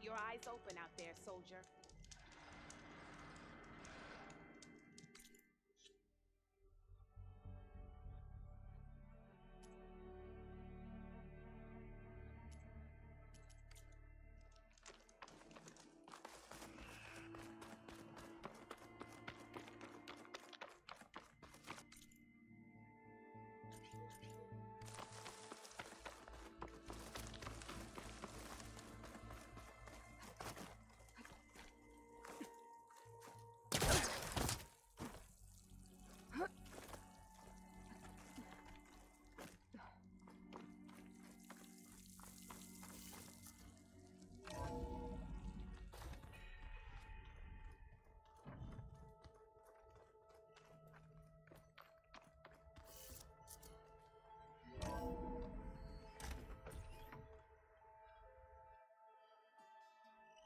Keep your eyes open out there, soldier.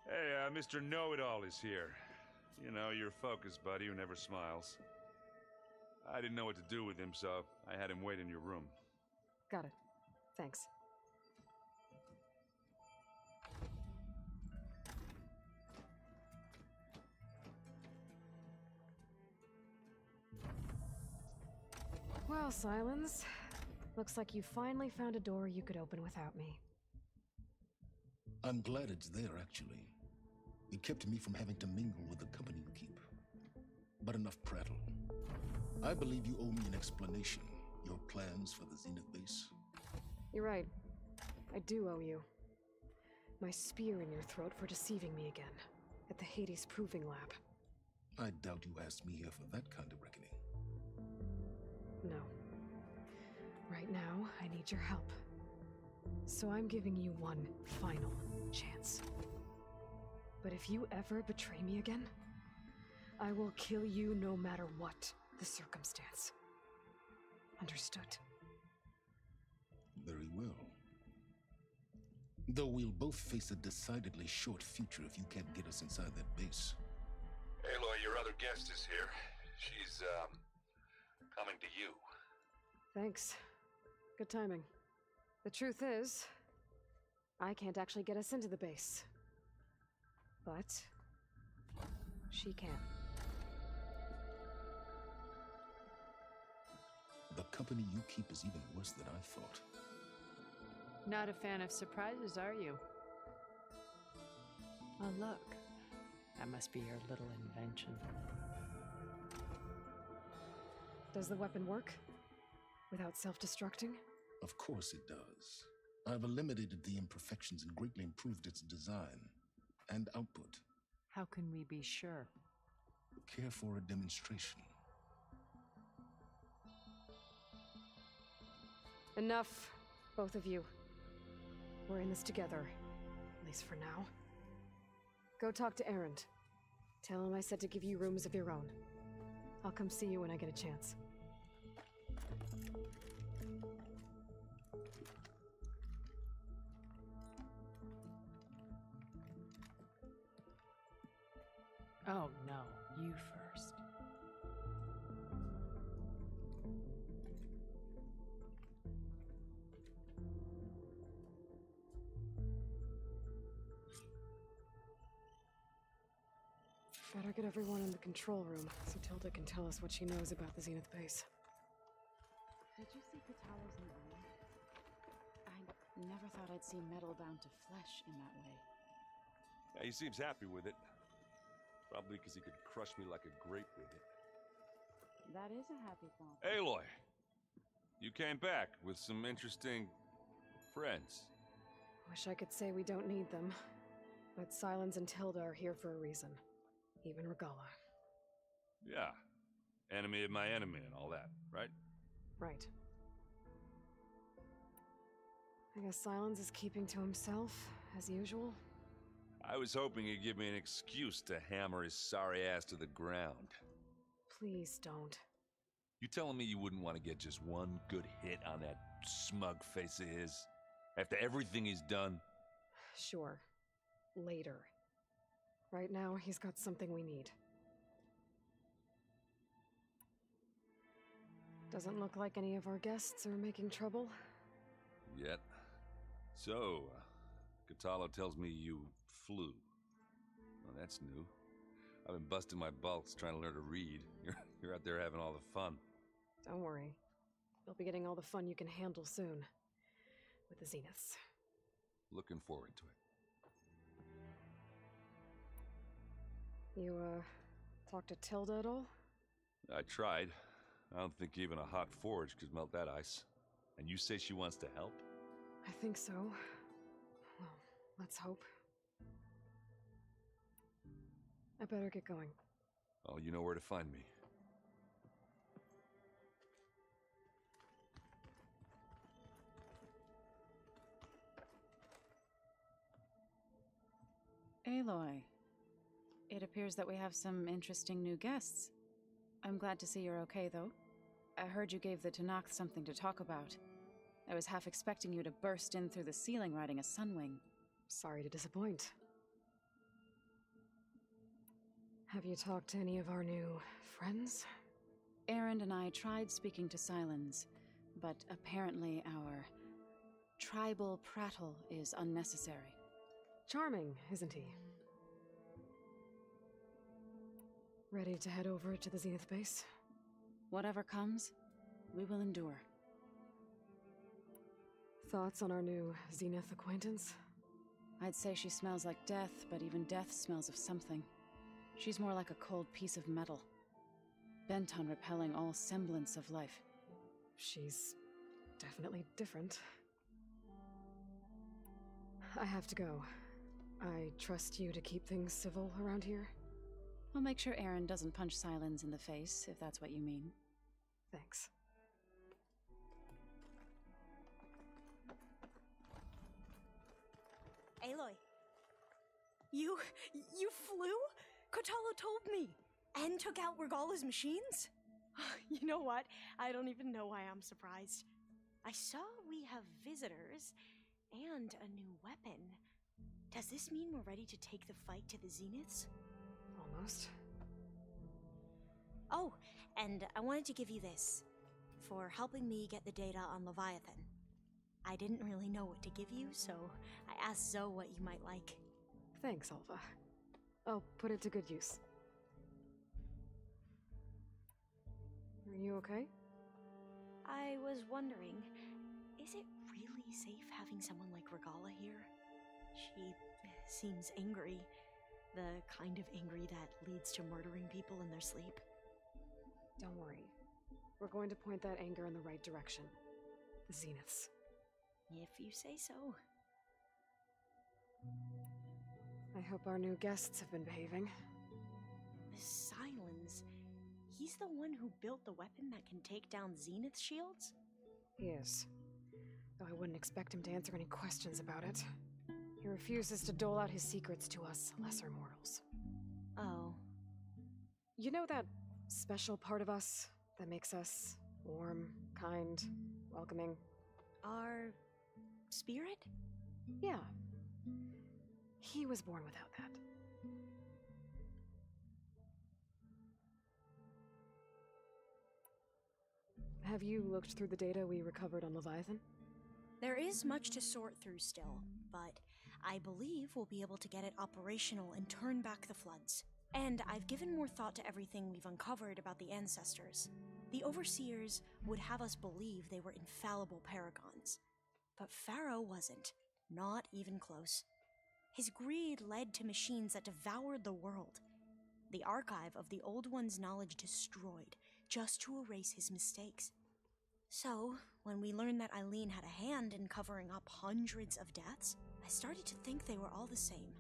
Hey, Mr. Know-It-All is here. You know, your focus buddy who never smiles. I didn't know what to do with him, so I had him wait in your room. Got it. Thanks. Well, Silence. Looks like you finally found a door you could open without me. I'm glad it's there, actually. It kept me from having to mingle with the company you keep. But enough prattle. I believe you owe me an explanation. Your plans for the Zenith base. You're right. I do owe you. My spear in your throat for deceiving me again. At the Hades Proving Lab. I doubt you asked me here for that kind of reckoning. No. Right now, I need your help. So I'm giving you one final chance. But if you ever betray me again, I will kill you no matter what the circumstance. Understood? Very well. Though we'll both face a decidedly short future if you can't get us inside that base. Aloy, your other guest is here. She's, coming to you. Thanks. Good timing. The truth is, I can't actually get us into the base. But she can. The company you keep is even worse than I thought. Not a fan of surprises, are you? Oh, look. That must be your little invention. Does the weapon work? Without self-destructing? Of course it does. I've eliminated the imperfections and greatly improved its design and output. How can we be sure? Care for a demonstration? Enough, both of you. We're in this together, at least for now. Go talk to Erend. Tell him I said to give you rooms of your own. I'll come see you when I get a chance. Oh, no. You first. Better get everyone in the control room so Tilda can tell us what she knows about the Zenith base. Did you see Katalo's new armor? I never thought I'd see metal down to flesh in that way. Yeah, he seems happy with it. Probably because he could crush me like a grape with it. That is a happy thought. Aloy, you came back with some interesting friends. Wish I could say we don't need them, but Silence and Tilda are here for a reason. Even Regala. Yeah. Enemy of my enemy and all that, right? Right. I guess Silence is keeping to himself, as usual. I was hoping he'd give me an excuse to hammer his sorry ass to the ground. Please don't. You telling me you wouldn't want to get just one good hit on that smug face of his? After everything he's done? Sure. Later. Right now, he's got something we need. Doesn't look like any of our guests are making trouble. Yet. So, Katalo tells me you flu. Well, that's new. I've been busting my balls trying to learn to read. You're out there having all the fun. Don't worry. You'll be getting all the fun you can handle soon. With the Zeniths. Looking forward to it. You, talked to Tilda at all? I tried. I don't think even a hot forge could melt that ice. And you say she wants to help? I think so. Well, let's hope. I better get going. Oh, you know where to find me. Aloy, it appears that we have some interesting new guests. I'm glad to see you're okay, though. I heard you gave the Tanakh something to talk about. I was half expecting you to burst in through the ceiling riding a sunwing. Sorry to disappoint. Have you talked to any of our new friends? Erend and I tried speaking to Sylens, but apparently our tribal prattle is unnecessary. Charming, isn't he? Ready to head over to the Zenith base? Whatever comes, we will endure. Thoughts on our new Zenith acquaintance? I'd say she smells like death, but even death smells of something. She's more like a cold piece of metal, bent on repelling all semblance of life. She's definitely different. I have to go. I trust you to keep things civil around here? I'll make sure Erend doesn't punch Sylens in the face, if that's what you mean. Thanks. Aloy. You flew? Kotalo told me. And took out Regala's machines? You know what? I don't even know why I'm surprised. I saw we have visitors and a new weapon. Does this mean we're ready to take the fight to the Zeniths? Almost. Oh, and I wanted to give you this, for helping me get the data on Leviathan. I didn't really know what to give you, so I asked Zoe what you might like. Thanks, Alva. I'll put it to good use. Are you okay? I was wondering, is it really safe having someone like Regala here? She seems angry. The kind of angry that leads to murdering people in their sleep. Don't worry. We're going to point that anger in the right direction. The Zeniths. If you say so. I hope our new guests have been behaving. Sylens. He's the one who built the weapon that can take down Zenith shields? He is. Though I wouldn't expect him to answer any questions about it. He refuses to dole out his secrets to us lesser mortals. Oh. You know that special part of us that makes us warm, kind, welcoming? Our spirit? Yeah. He was born without that. Have you looked through the data we recovered on Leviathan? There is much to sort through still, but I believe we'll be able to get it operational and turn back the floods. And I've given more thought to everything we've uncovered about the ancestors. The Overseers would have us believe they were infallible paragons. But Pharaoh wasn't. Not even close. His greed led to machines that devoured the world. The archive of the Old One's knowledge destroyed, just to erase his mistakes. So, when we learned that Eileen had a hand in covering up hundreds of deaths, I started to think they were all the same.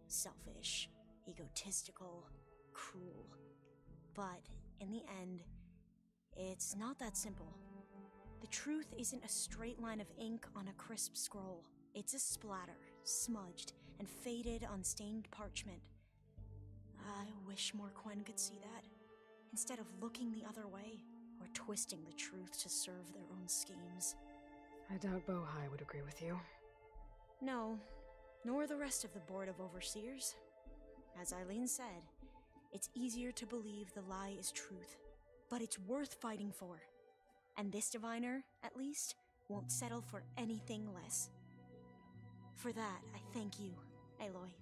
Selfish, egotistical, cruel. But, in the end, it's not that simple. The truth isn't a straight line of ink on a crisp scroll. It's a splatter, smudged, and faded on stained parchment. I wish more Quen could see that, instead of looking the other way, or twisting the truth to serve their own schemes. I doubt Bohai would agree with you. No, nor the rest of the Board of Overseers. As Eileen said, it's easier to believe the lie is truth, but it's worth fighting for. And this diviner, at least, won't settle for anything less. For that, I thank you, Aloy.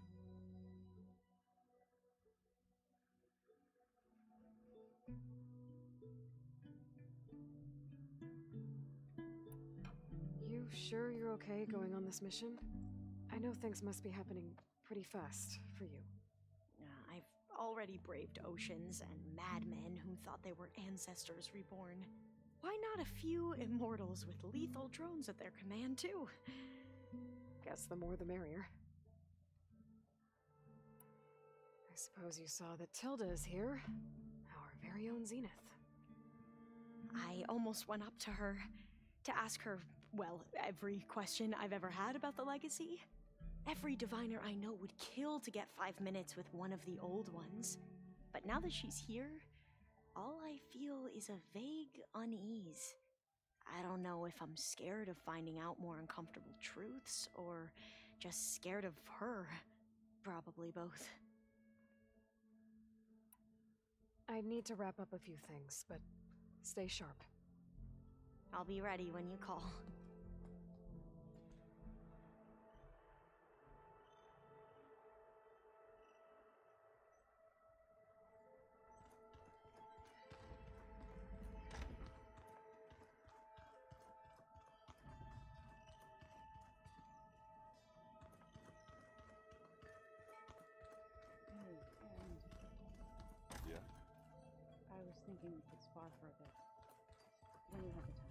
sure you're okay going on this mission? I know things must be happening pretty fast for you. I've already braved oceans and madmen who thought they were ancestors reborn. Why not a few immortals with lethal drones at their command, too? Guess the more the merrier. I suppose you saw that Tilda is here. Our very own Zenith. I almost went up to her to ask her, well, every question I've ever had about the legacy. Every diviner I know would kill to get 5 minutes with one of the old ones. But now that she's here, all I feel is a vague unease. I don't know if I'm scared of finding out more uncomfortable truths, or just scared of her. Probably both. I need to wrap up a few things, but stay sharp. I'll be ready when you call. Yeah? I was thinking we could spar for a bit. When you have the time.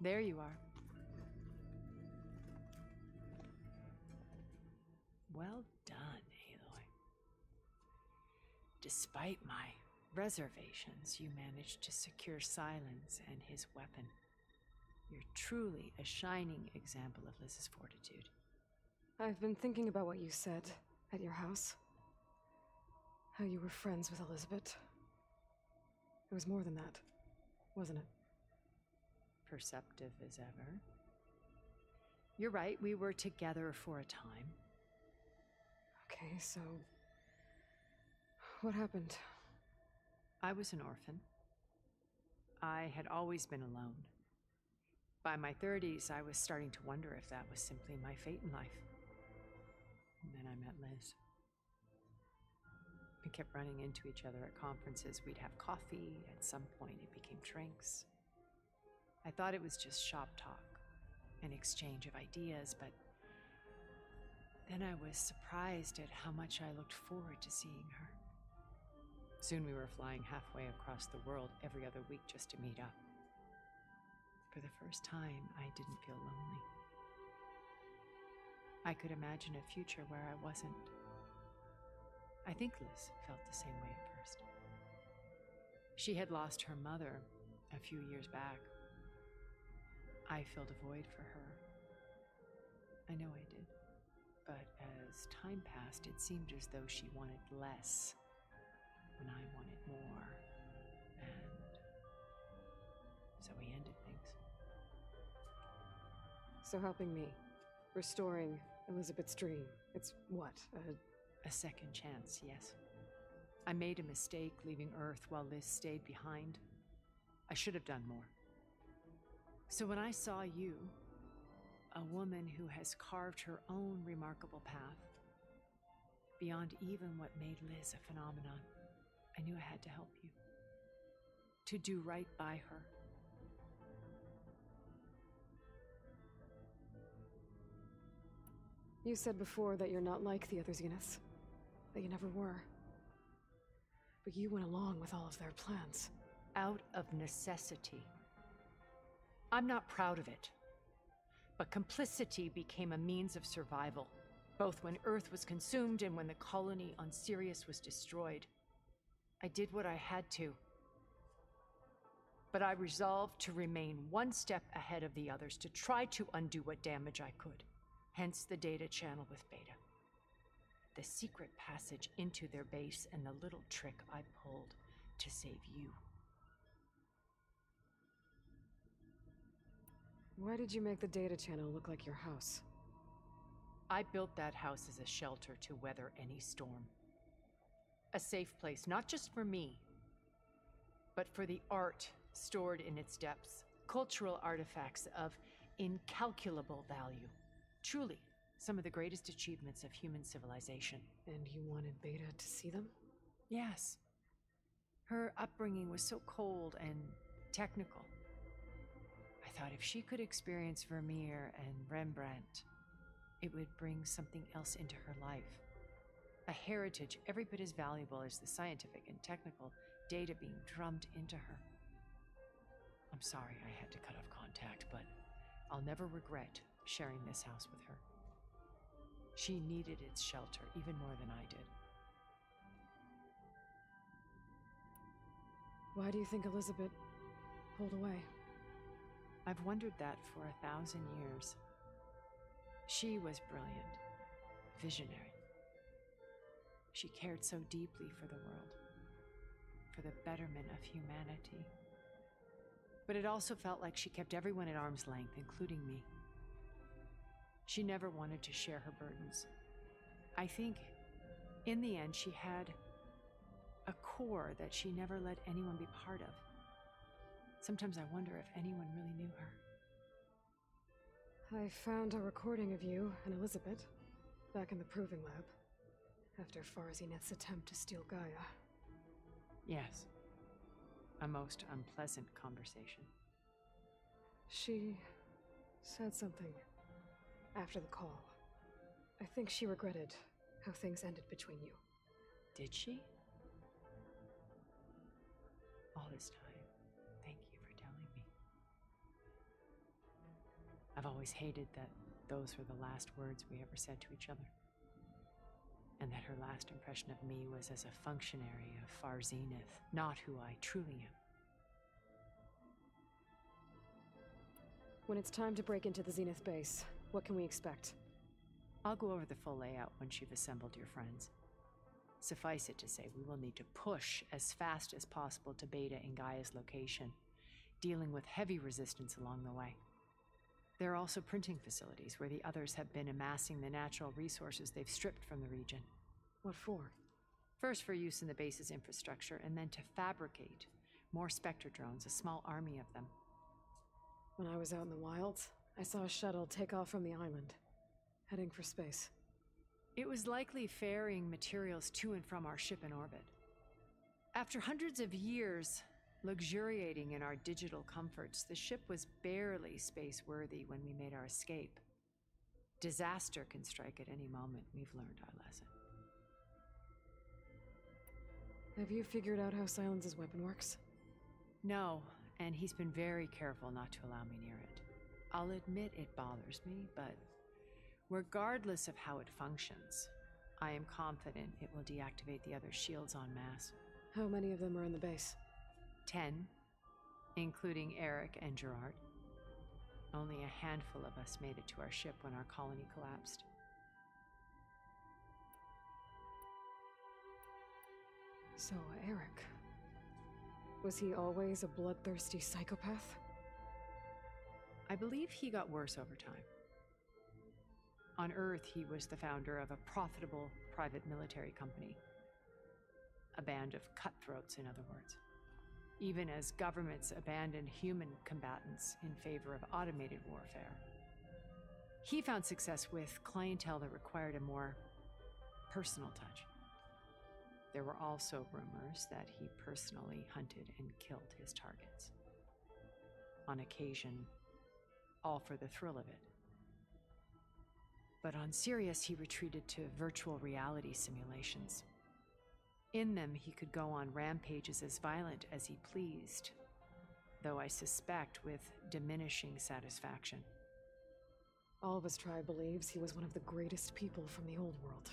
There you are. Well done, Aloy. Despite my reservations, you managed to secure Silence and his weapon. You're truly a shining example of Liz's fortitude. I've been thinking about what you said at your house. How you were friends with Elizabeth. It was more than that, wasn't it? Perceptive as ever. You're right, we were together for a time. Okay, so... what happened? I was an orphan. I had always been alone. By my 30s, I was starting to wonder if that was simply my fate in life. And then I met Liz. We kept running into each other at conferences. We'd have coffee. At some point, it became drinks. I thought it was just shop talk, an exchange of ideas, but then I was surprised at how much I looked forward to seeing her. Soon we were flying halfway across the world every other week just to meet up. For the first time, I didn't feel lonely. I could imagine a future where I wasn't. I think Liz felt the same way at first. She had lost her mother a few years back. I filled a void for her. I know I did. But as time passed, it seemed as though she wanted less when I wanted more. And so we ended things. So helping me. Restoring Elizabeth's dream. It's what? A second chance, yes. I made a mistake leaving Earth while Liz stayed behind. I should have done more. So when I saw you, a woman who has carved her own remarkable path, beyond even what made Liz a phenomenon, I knew I had to help you. To do right by her. You said before that you're not like the other Zeniths. That you never were. But you went along with all of their plans. Out of necessity. I'm not proud of it. But complicity became a means of survival, both when Earth was consumed and when the colony on Sirius was destroyed. I did what I had to. But I resolved to remain one step ahead of the others, to try to undo what damage I could. Hence the data channel with Beta. The secret passage into their base and the little trick I pulled to save you. Why did you make the data channel look like your house? I built that house as a shelter to weather any storm. A safe place, not just for me, but for the art stored in its depths. Cultural artifacts of incalculable value. Truly, some of the greatest achievements of human civilization. And you wanted Beta to see them? Yes. Her upbringing was so cold and technical. I thought if she could experience Vermeer and Rembrandt, it would bring something else into her life. A heritage every bit as valuable as the scientific and technical data being drummed into her. I'm sorry I had to cut off contact, but I'll never regret sharing this house with her. She needed its shelter even more than I did. Why do you think Elizabeth pulled away? I've wondered that for 1,000 years. She was brilliant, visionary. She cared so deeply for the world, for the betterment of humanity. But it also felt like she kept everyone at arm's length, including me. She never wanted to share her burdens. I think, in the end, she had a core that she never let anyone be part of. Sometimes I wonder if anyone really knew her. I found a recording of you and Elizabeth back in the proving lab after Farzineth's attempt to steal Gaia. Yes. A most unpleasant conversation. She said something after the call. I think she regretted how things ended between you. Did she? All this time, thank you for telling me. I've always hated that those were the last words we ever said to each other. And that her last impression of me was as a functionary of Far Zenith, not who I truly am. When it's time to break into the Zenith base, what can we expect? I'll go over the full layout once you've assembled your friends. Suffice it to say, we will need to push as fast as possible to Beta and Gaia's location, dealing with heavy resistance along the way. There are also printing facilities where the others have been amassing the natural resources they've stripped from the region. What for? First for use in the base's infrastructure, and then to fabricate more Spectre drones, a small army of them. When I was out in the wilds, I saw a shuttle take off from the island, heading for space. It was likely ferrying materials to and from our ship in orbit. After hundreds of years luxuriating in our digital comforts, the ship was barely space-worthy when we made our escape. Disaster can strike at any moment. We've learned our lesson. Have you figured out how Silence's weapon works? No, and he's been very careful not to allow me near it. I'll admit it bothers me, but regardless of how it functions, I am confident it will deactivate the other shields en masse. How many of them are in the base? 10, including Eric and Gerard. Only a handful of us made it to our ship when our colony collapsed. So, Eric. Was he always a bloodthirsty psychopath? I believe he got worse over time. On Earth, he was the founder of a profitable private military company. A band of cutthroats, in other words. Even as governments abandoned human combatants in favor of automated warfare. He found success with clientele that required a more personal touch. There were also rumors that he personally hunted and killed his targets. On occasion, all for the thrill of it. But on Sirius, he retreated to virtual reality simulations. In them, he could go on rampages as violent as he pleased, though I suspect with diminishing satisfaction. All of his tribe believes he was one of the greatest people from the old world.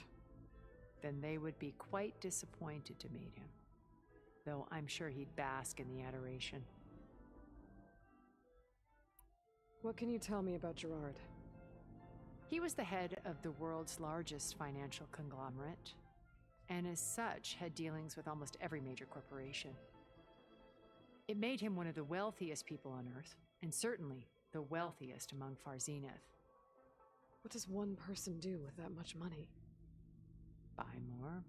Then they would be quite disappointed to meet him, though I'm sure he'd bask in the adoration. What can you tell me about Gerard? He was the head of the world's largest financial conglomerate, and as such had dealings with almost every major corporation. It made him one of the wealthiest people on Earth, and certainly the wealthiest among Far Zenith. What does one person do with that much money? Buy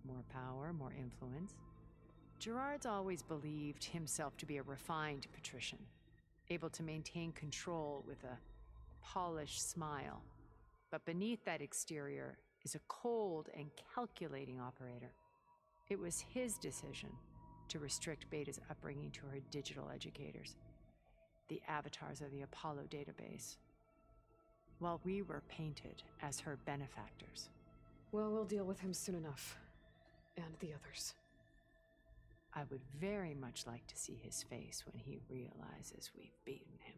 more power, more influence. Gerard's always believed himself to be a refined patrician, able to maintain control with a polished smile. But beneath that exterior is a cold and calculating operator. It was his decision to restrict Beta's upbringing to her digital educators. the avatars of the Apollo database, while we were painted as her benefactors. Well, we'll deal with him soon enough. And the others. I would very much like to see his face when he realizes we've beaten him.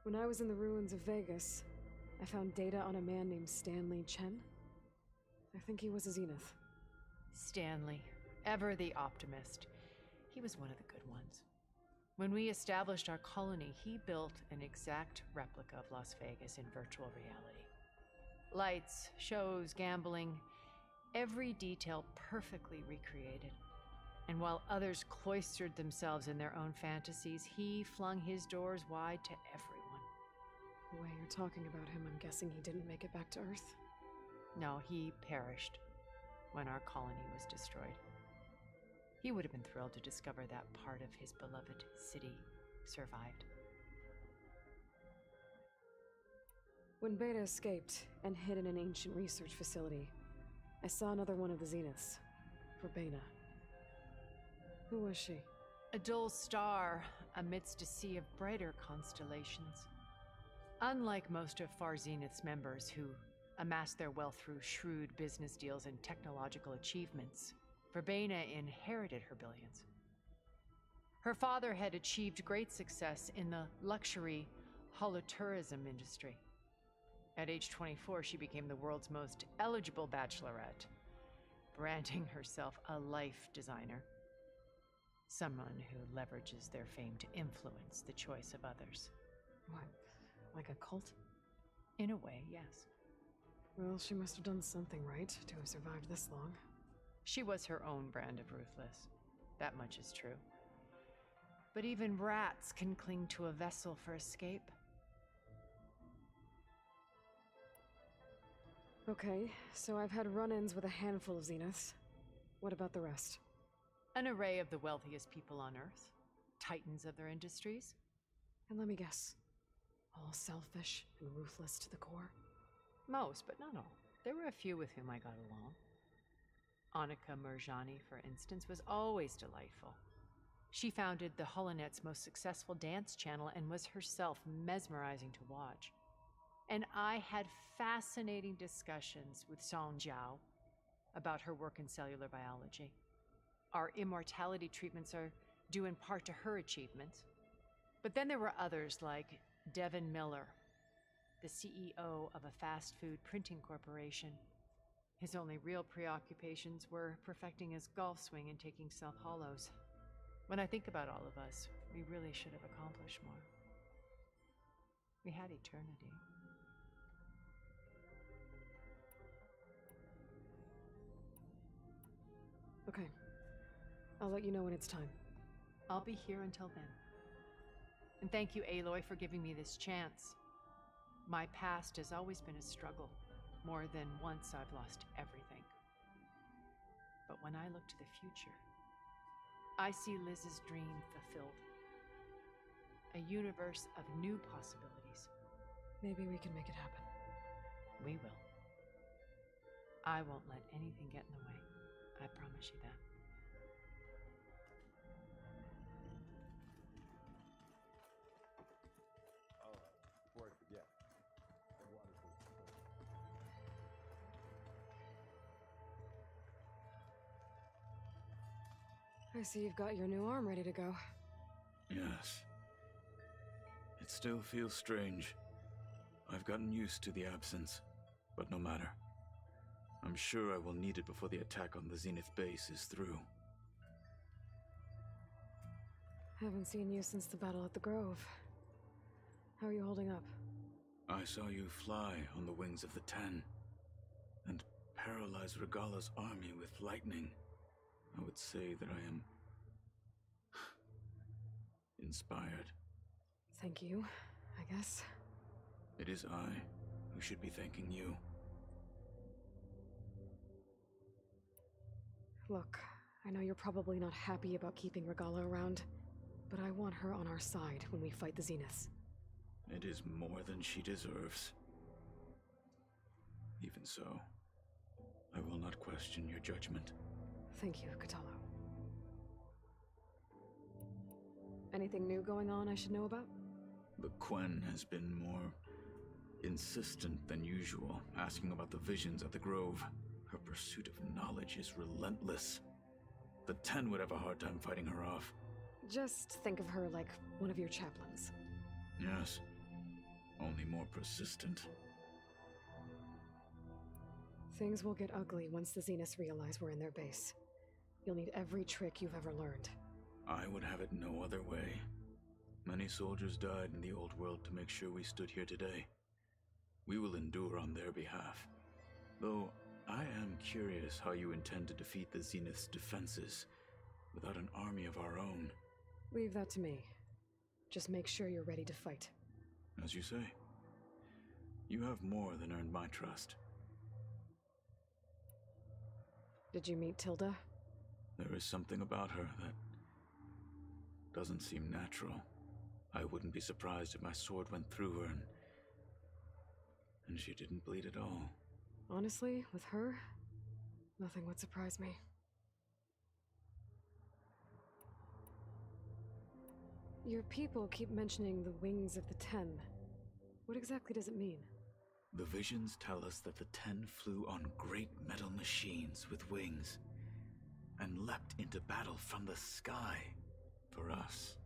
When I was in the ruins of Vegas, I found data on a man named Stanley Chen. I think he was a Zenith. Stanley, ever the optimist. He was one of the good ones. When we established our colony, he built an exact replica of Las Vegas in virtual reality. Lights, shows, gambling, every detail perfectly recreated. And while others cloistered themselves in their own fantasies, he flung his doors wide to everyone. The way you're talking about him, I'm guessing he didn't make it back to Earth? No, he perished when our colony was destroyed. He would have been thrilled to discover that part of his beloved city survived. When Beta escaped and hid in an ancient research facility, I saw another one of the Zeniths, Verbena. Who was she? A dull star amidst a sea of brighter constellations. Unlike most of Far Zenith's members who amassed their wealth through shrewd business deals and technological achievements, Verbena inherited her billions. Her father had achieved great success in the luxury holotourism industry. At age 24, she became the world's most eligible bachelorette, branding herself a life designer. Someone who leverages their fame to influence the choice of others. What, like a cult? In a way, yes. Well, she must have done something right to have survived this long. She was her own brand of ruthless. That much is true. But even rats can cling to a vessel for escape. Okay, so I've had run-ins with a handful of Zeniths. What about the rest? An array of the wealthiest people on Earth. Titans of their industries. And let me guess. All selfish and ruthless to the core? Most, but not all. There were a few with whom I got along. Annika Murjani, for instance, was always delightful. She founded the Holonet's most successful dance channel and was herself mesmerizing to watch. And I had fascinating discussions with Song Jiao about her work in cellular biology. Our immortality treatments are due in part to her achievements. But then there were others like Devin Miller, the CEO of a fast food printing corporation. His only real preoccupations were perfecting his golf swing and taking self-hollows. When I think about all of us, we really should have accomplished more. We had eternity. Okay. I'll let you know when it's time. I'll be here until then. And thank you, Aloy, for giving me this chance. My past has always been a struggle. More than once I've lost everything. But when I look to the future, I see Liz's dream fulfilled. A universe of new possibilities. Maybe we can make it happen. We will. I won't let anything get in the way. I promise you that. I see you've got your new arm ready to go. Yes. It still feels strange. I've gotten used to the absence, but no matter. I'm sure I will need it before the attack on the Zenith base is through. Haven't seen you since the battle at the Grove. How are you holding up? I saw you fly on the wings of the Ten, and paralyze Regala's army with lightning. I would say that I am inspired. Thank you, I guess. It is I who should be thanking you. Look, I know you're probably not happy about keeping Regala around, but I want her on our side when we fight the Zeniths. It is more than she deserves. Even so, I will not question your judgment. Thank you, Katalo. Anything new going on I should know about? The Quen has been more insistent than usual, asking about the visions at the Grove. Her pursuit of knowledge is relentless. The Ten would have a hard time fighting her off. Just think of her like one of your chaplains. Yes, only more persistent. Things will get ugly once the Zeniths realize we're in their base. You'll need every trick you've ever learned. I would have it no other way. Many soldiers died in the old world to make sure we stood here today. We will endure on their behalf. Though, I am curious how you intend to defeat the Zenith's defenses without an army of our own. Leave that to me. Just make sure you're ready to fight. As you say. You have more than earned my trust. Did you meet Tilda? There is something about her that doesn't seem natural. I wouldn't be surprised if my sword went through her and she didn't bleed at all. Honestly, with her, nothing would surprise me. Your people keep mentioning the wings of the Ten. What exactly does it mean? The visions tell us that the Ten flew on great metal machines with wings and leapt into battle from the sky for us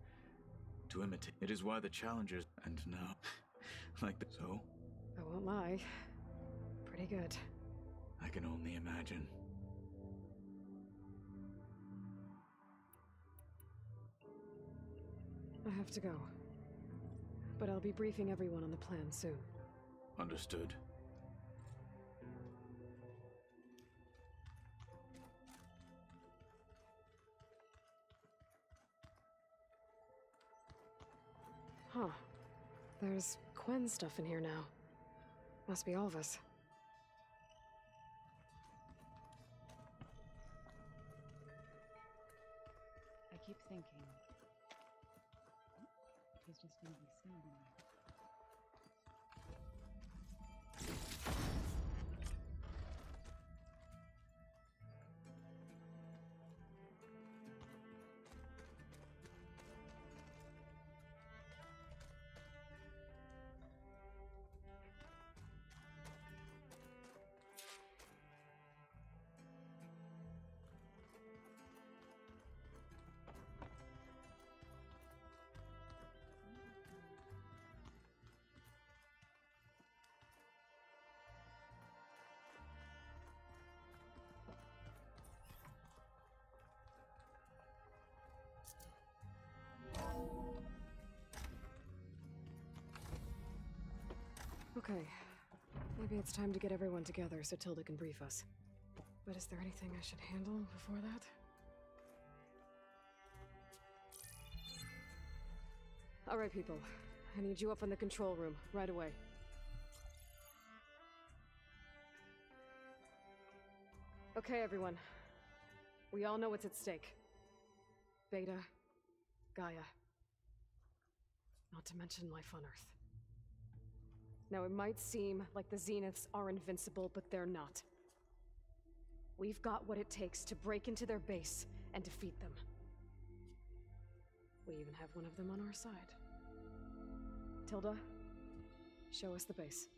to imitate. It is why the challengers, and now, like the so. I won't lie. Pretty good. I can only imagine. I have to go. But I'll be briefing everyone on the plan soon. Understood. Huh. There's Quen stuff in here now. Must be all of us. I keep thinking. He's just gonna be standing there. Okay. Maybe it's time to get everyone together so Tilda can brief us. But is there anything I should handle before that? Alright, people. I need you up in the control room, right away. Okay, everyone. We all know what's at stake. Beta, Gaia. Not to mention life on Earth. Now, it might seem like the Zeniths are invincible, but they're not. We've got what it takes to break into their base and defeat them. We even have one of them on our side. Tilda, show us the base.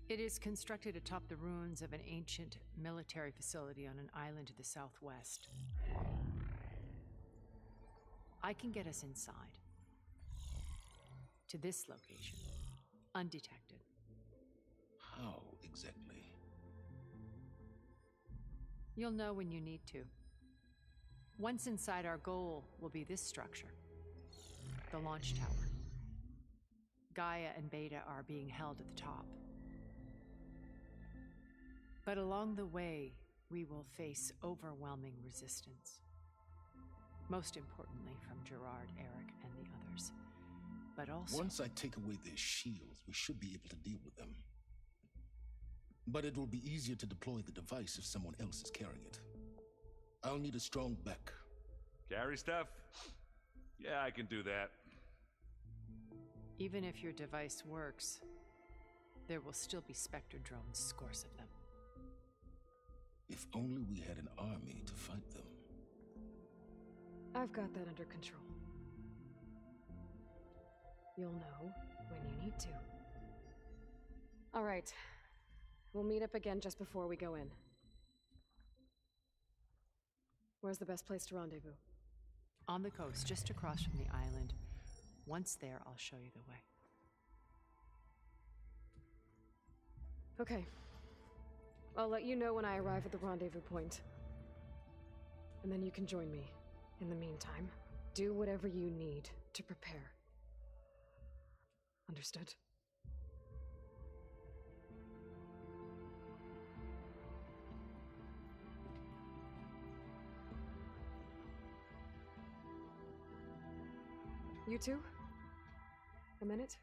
It is constructed atop the ruins of an ancient military facility on an island to the southwest. I can get us inside. To this location, undetected. How exactly? You'll know when you need to. Once inside, our goal will be this structure, the launch tower. Gaia and Beta are being held at the top. But along the way, we will face overwhelming resistance. Most importantly from Gerard, Eric, and the others. But also... Once I take away their shields, we should be able to deal with them. But it will be easier to deploy the device if someone else is carrying it. I'll need a strong back. Carry stuff? Yeah, I can do that. Even if your device works, there will still be Spectre drones, scores of them. If only we had an army to fight them. I've got that under control. You'll know when you need to. All right. We'll meet up again just before we go in. Where's the best place to rendezvous? On the coast, just across from the island. Once there, I'll show you the way. Okay. I'll let you know when I arrive at the rendezvous point. And then you can join me. In the meantime, do whatever you need to prepare. Understood? You two? A minute?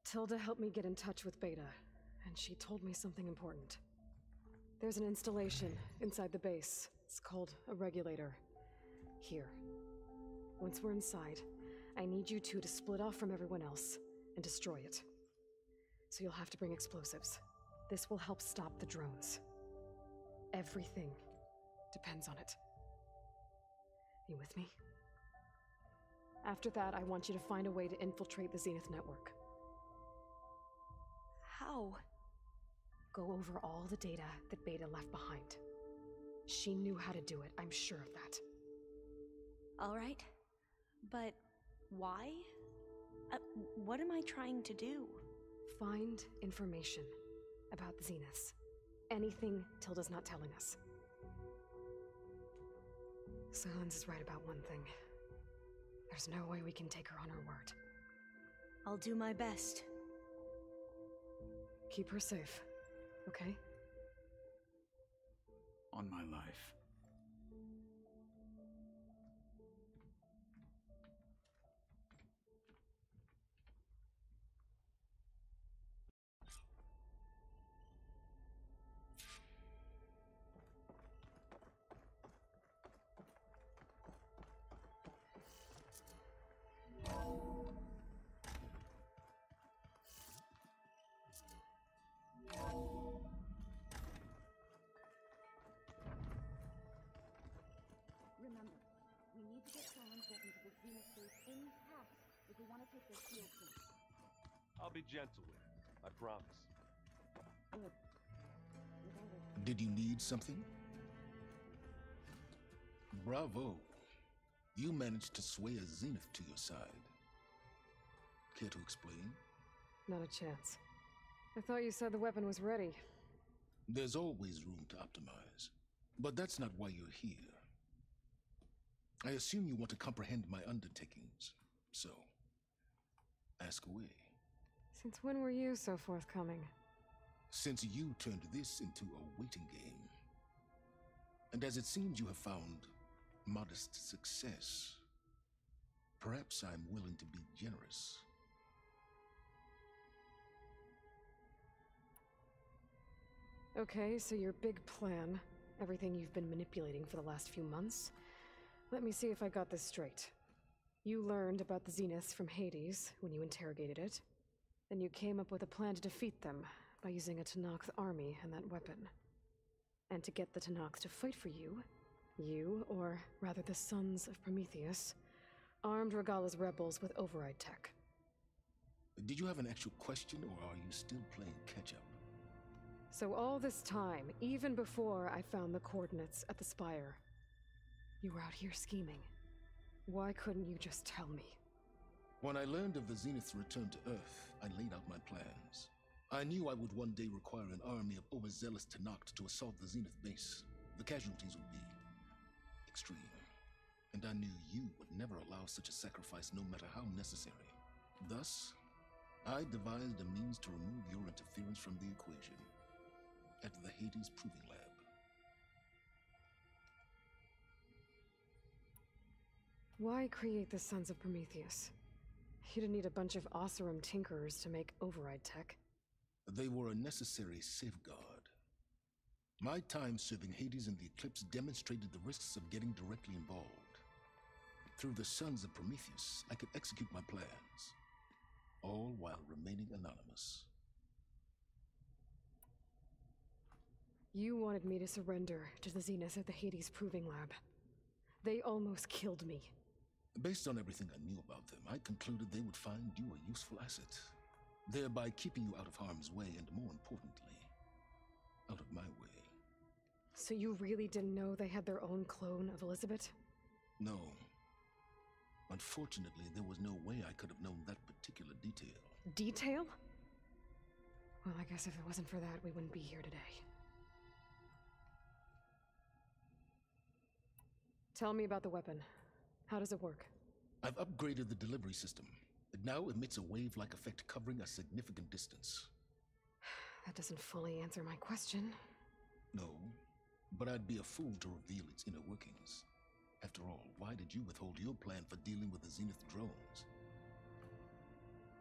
Tilda helped me get in touch with Beta, and she told me something important. There's an installation inside the base. It's called a regulator. Here. Once we're inside, I need you two to split off from everyone else and destroy it. So you'll have to bring explosives. This will help stop the drones. Everything depends on it. You with me? After that, I want you to find a way to infiltrate the Zenith network. How? Go over all the data that Beta left behind. She knew how to do it, I'm sure of that. All right. But why? What am I trying to do? Find information about the Zeniths. Anything Tilda's not telling us. Silence is right about one thing. There's no way we can take her on her word. I'll do my best. Keep her safe, okay? On my life. Remember, we need to get someone built into the Zenith base in half if we want to take their shield soon. I'll be gentle with it, I promise. Did you need something? Bravo. You managed to sway a Zenith to your side. Care to explain? Not a chance. I thought you said the weapon was ready. There's always room to optimize. But that's not why you're here. I assume you want to comprehend my undertakings, so ask away. Since when were you so forthcoming? Since you turned this into a waiting game. And as it seems you have found modest success, perhaps I'm willing to be generous. Okay, so your big plan, everything you've been manipulating for the last few months. Let me see if I got this straight. You learned about the Zeniths from Hades when you interrogated it. Then you came up with a plan to defeat them by using a Tenakth army and that weapon. And to get the Tenakth to fight for you, or rather the Sons of Prometheus, armed Regala's rebels with override tech. Did you have an actual question, or are you still playing catch-up? So all this time, even before I found the coordinates at the Spire, you were out here scheming. Why couldn't you just tell me? When I learned of the Zenith's return to Earth, I laid out my plans. I knew I would one day require an army of overzealous Tenakth to assault the Zenith base. The casualties would be extreme. And I knew you would never allow such a sacrifice, no matter how necessary. Thus, I devised a means to remove your interference from the equation at the Hades Proving Lab. Why create the Sons of Prometheus? You didn't need a bunch of Oseram tinkerers to make override tech. They were a necessary safeguard. My time serving Hades and the Eclipse demonstrated the risks of getting directly involved. Through the sons of Prometheus, I could execute my plans, all while remaining anonymous. You wanted me to surrender to the Zenith at the Hades Proving Lab. They almost killed me. Based on everything I knew about them, I concluded they would find you a useful asset, thereby keeping you out of harm's way and, more importantly, out of my way. So you really didn't know they had their own clone of Elizabeth? No. Unfortunately, there was no way I could have known that particular detail. Detail? Well, I guess if it wasn't for that, we wouldn't be here today. Tell me about the weapon. How does it work? I've upgraded the delivery system. It now emits a wave-like effect covering a significant distance. That doesn't fully answer my question. No, but I'd be a fool to reveal its inner workings. After all, why did you withhold your plan for dealing with the Zenith drones?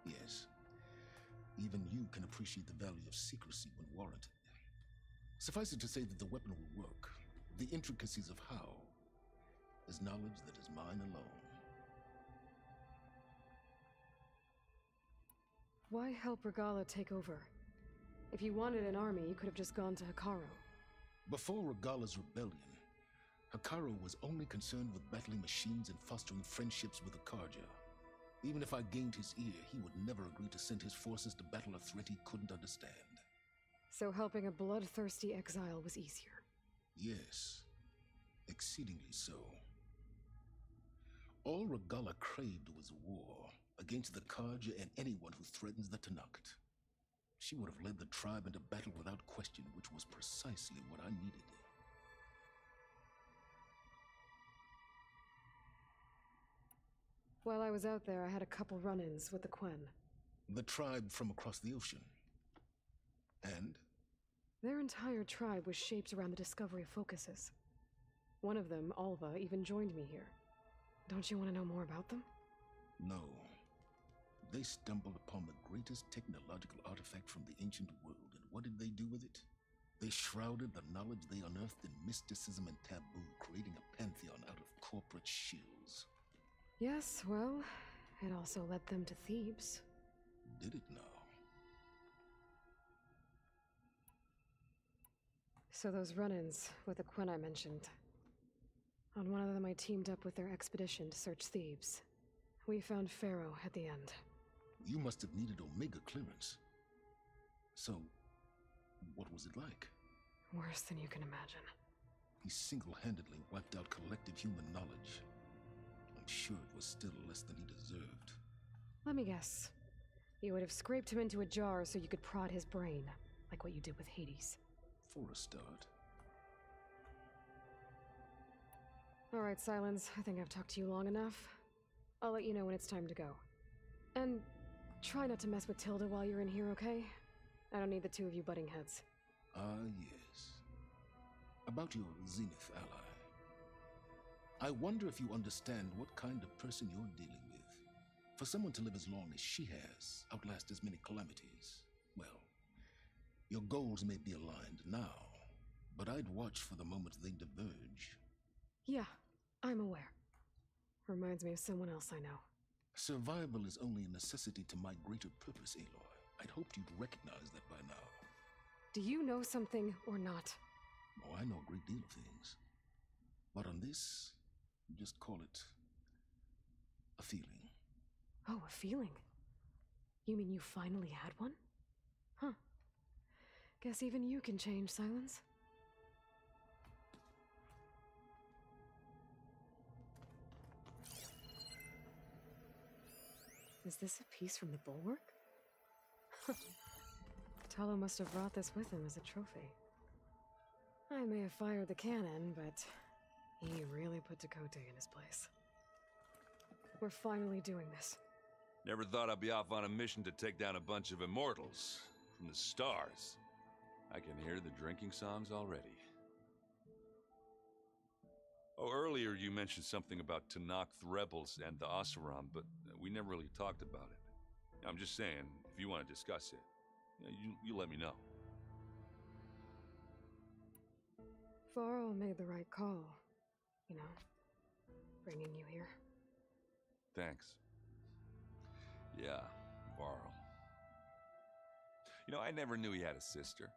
Yes, even you can appreciate the value of secrecy when warranted. Suffice it to say that the weapon will work. The intricacies of how is knowledge that is mine alone. Why help Regala take over? If you wanted an army, you could have just gone to Hikaru. Before Regala's rebellion, Hikaru was only concerned with battling machines and fostering friendships with the Karja. Even if I gained his ear, he would never agree to send his forces to battle a threat he couldn't understand. So helping a bloodthirsty exile was easier? Yes, exceedingly so. All Regala craved was war against the Karja and anyone who threatens the Tanakt. She would have led the tribe into battle without question, which was precisely what I needed. While I was out there, I had a couple run-ins with the Quen. The tribe from across the ocean. And? Their entire tribe was shaped around the discovery of focuses. One of them, Alva, even joined me here. Don't you want to know more about them? No. They stumbled upon the greatest technological artifact from the ancient world, and what did they do with it? They shrouded the knowledge they unearthed in mysticism and taboo, creating a pantheon out of corporate shills. Yes, well, it also led them to Thebes. Did it now? So those run-ins with the Quen I mentioned. On one of them I teamed up with their expedition to search Thebes. We found Pharaoh at the end. You must have needed Omega clearance. So, what was it like? Worse than you can imagine. He single-handedly wiped out collective human knowledge. I'm sure it was still less than he deserved. Let me guess. You would have scraped him into a jar so you could prod his brain, like what you did with Hades. For a start. All right, Silence. I think I've talked to you long enough. I'll let you know when it's time to go. And try not to mess with Tilda while you're in here, okay? I don't need the two of you butting heads. Ah, yes. About your Zenith ally. I wonder if you understand what kind of person you're dealing with. For someone to live as long as she has, outlast as many calamities, well, your goals may be aligned now, but I'd watch for the moment they diverge. Yeah, I'm aware. Reminds me of someone else I know. Survival is only a necessity to my greater purpose, Aloy. I'd hoped you'd recognize that by now. Do you know something or not? Oh, I know a great deal of things. But on this, you just call it a feeling. Oh, a feeling? You mean you finally had one? Huh. Guess even you can change, Silence. Is this a piece from the bulwark? Talo must have brought this with him as a trophy. I may have fired the cannon, but he really put Dakota in his place. We're finally doing this. Never thought I'd be off on a mission to take down a bunch of immortals from the stars. I can hear the drinking songs already. Oh, earlier you mentioned something about Tanakhth rebels and the Oseram, but we never really talked about it. I'm just saying, if you want to discuss it, you let me know. Varl made the right call, you know, bringing you here. Thanks. Yeah, Varl. You know, I never knew he had a sister.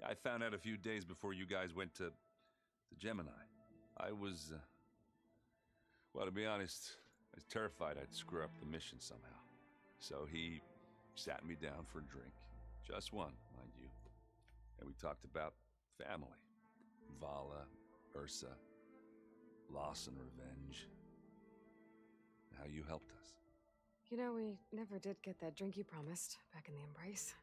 I found out a few days before you guys went to Gemini. I was, well, to be honest, I was terrified I'd screw up the mission somehow. So he sat me down for a drink. Just one, mind you. And we talked about family. Vala, Ursa, loss and revenge. How you helped us. You know, we never did get that drink you promised back in the Embrace.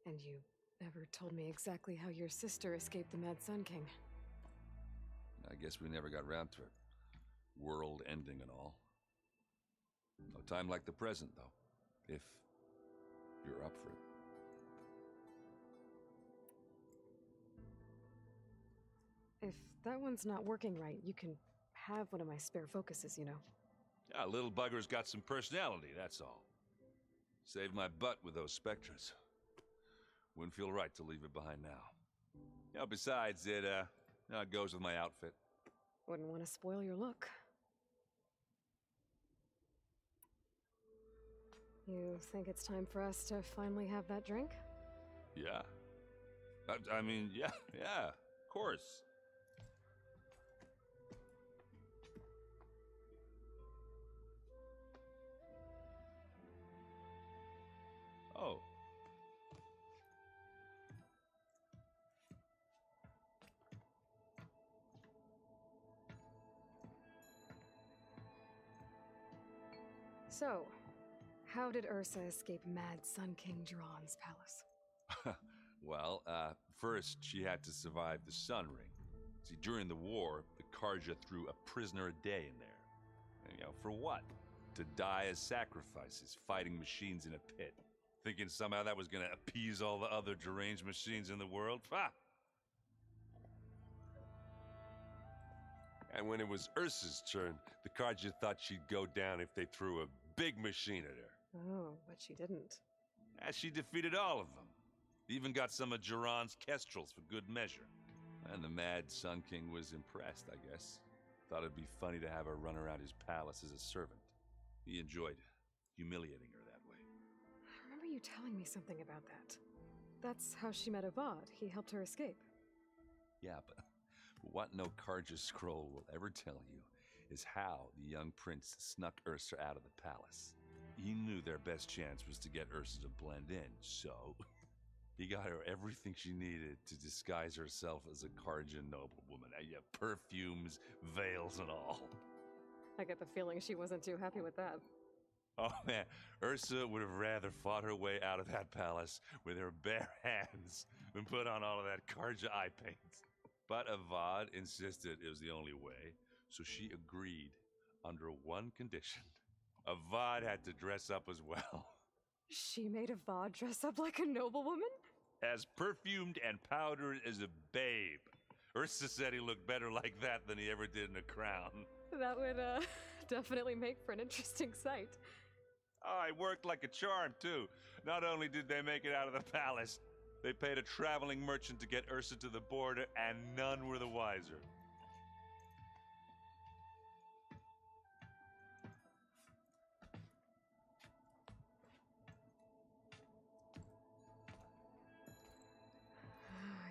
And you never told me exactly how your sister escaped the Mad Sun King. I guess we never got around to it. World ending and all. No time like the present, though. If you're up for it. If that one's not working right, you can have one of my spare focuses, you know. Yeah, little bugger's got some personality, that's all. Saved my butt with those Spectres. Wouldn't feel right to leave it behind now. You know, besides, it goes with my outfit. Wouldn't want to spoil your look. You think it's time for us to finally have that drink? Yeah. I mean, yeah, of course. Oh. So, how did Ursa escape Mad Sun King Jiran's palace? Well, first she had to survive the Sun Ring. See, during the war, the Karja threw a prisoner a day in there. And, you know, for what? To die as sacrifices, fighting machines in a pit. Thinking somehow that was gonna appease all the other deranged machines in the world? Ha! And when it was Ursa's turn, the Karja thought she'd go down if they threw a big machine at her. Oh, but she didn't. And she defeated all of them. Even got some of Jiran's kestrels for good measure. And the Mad Sun King was impressed, I guess. Thought it'd be funny to have her run around his palace as a servant. He enjoyed humiliating her that way. I remember you telling me something about that. That's how she met Avad. He helped her escape. Yeah, but what no Karja scroll will ever tell you is how the young prince snuck Ursa out of the palace. He knew their best chance was to get Ursa to blend in, so he got her everything she needed to disguise herself as a Karja noblewoman. Yeah, perfumes, veils, and all. I get the feeling she wasn't too happy with that. Oh man, Ursa would have rather fought her way out of that palace with her bare hands than put on all of that Karja eye paint. But Avad insisted it was the only way, so she agreed under one condition. Avad had to dress up as well. She made Avad dress up like a noblewoman? As perfumed and powdered as a babe. Ursa said he looked better like that than he ever did in a crown. That would, definitely make for an interesting sight. Oh, it worked like a charm, too. Not only did they make it out of the palace, they paid a traveling merchant to get Ursa to the border, and none were the wiser.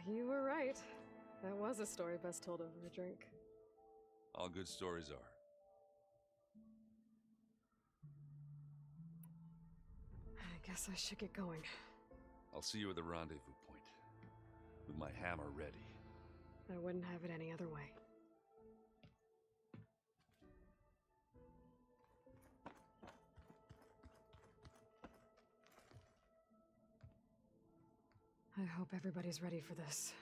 You were right. That was a story best told over a drink. All good stories are. I guess I should get going. I'll see you at the rendezvous point, with my hammer ready. I wouldn't have it any other way. I hope everybody's ready for this.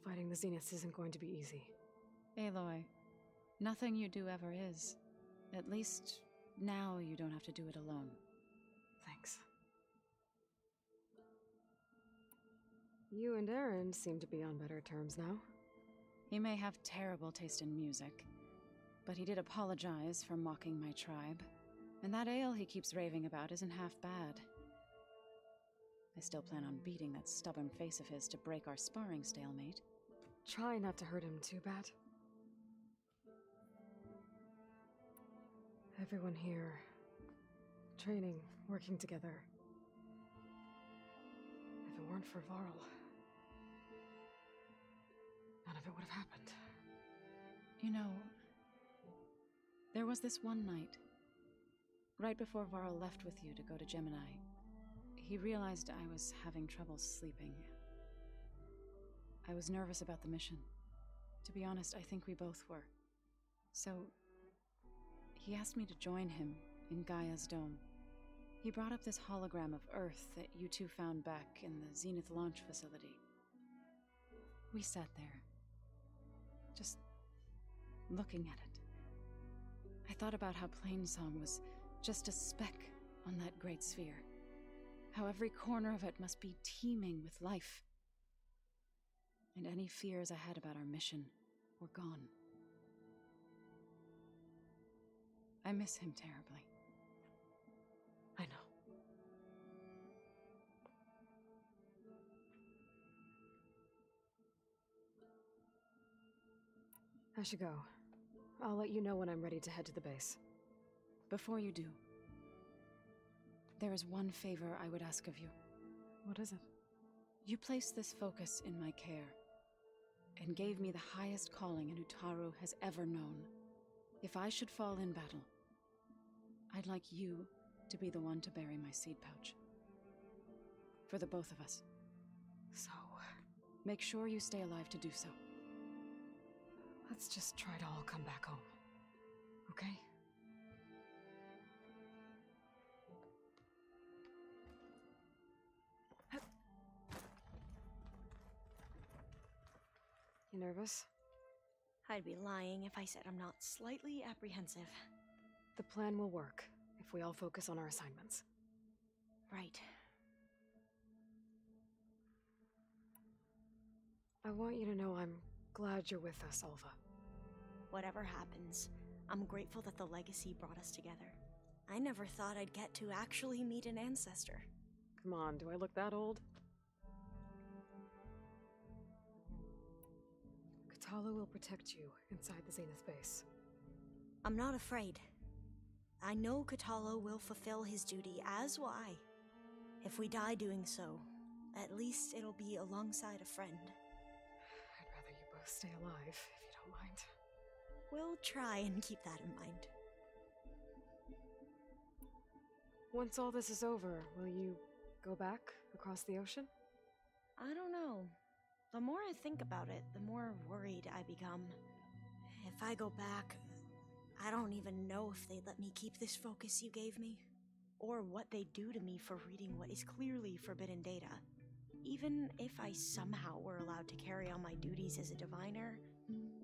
Fighting the Zeniths isn't going to be easy. Aloy, nothing you do ever is. At least, now you don't have to do it alone. Thanks. You and Aaron seem to be on better terms now. He may have terrible taste in music, but he did apologize for mocking my tribe. And that ale he keeps raving about isn't half bad. I still plan on beating that stubborn face of his to break our sparring stalemate. Try not to hurt him too bad. Everyone here. Training, working together. If it weren't for Varl, none of it would have happened. You know, there was this one night, right before Varl left with you to go to Gemini. He realized I was having trouble sleeping. I was nervous about the mission. To be honest, I think we both were. So, he asked me to join him in Gaia's dome. He brought up this hologram of Earth that you two found back in the Zenith launch facility. We sat there, just looking at it. I thought about how Plainsong was just a speck on that great sphere. How every corner of it must be teeming with life. And any fears I had about our mission were gone. I miss him terribly. I know. I should go. I'll let you know when I'm ready to head to the base. Before you do, there is one favor I would ask of you. What is it? You placed this focus in my care, and gave me the highest calling an Utaru has ever known. If I should fall in battle, I'd like you to be the one to bury my seed pouch. For the both of us. So, make sure you stay alive to do so. let's just try to all come back home. Okay? You nervous? I'd be lying if I said I'm not slightly apprehensive. The plan will work if we all focus on our assignments. Right. I want you to know I'm glad you're with us, Alva. Whatever happens, I'm grateful that the legacy brought us together. I never thought I'd get to actually meet an ancestor. Come on, do I look that old? Katala will protect you inside the Zenith base. I'm not afraid. I know Katala will fulfill his duty, as will I. If we die doing so, at least it'll be alongside a friend. I'd rather you both stay alive, if you don't mind. We'll try and keep that in mind. Once all this is over, will you go back across the ocean? I don't know. The more I think about it, the more worried I become. If I go back, I don't even know if they'd let me keep this focus you gave me, or what they'd do to me for reading what is clearly forbidden data. Even if I somehow were allowed to carry on my duties as a diviner,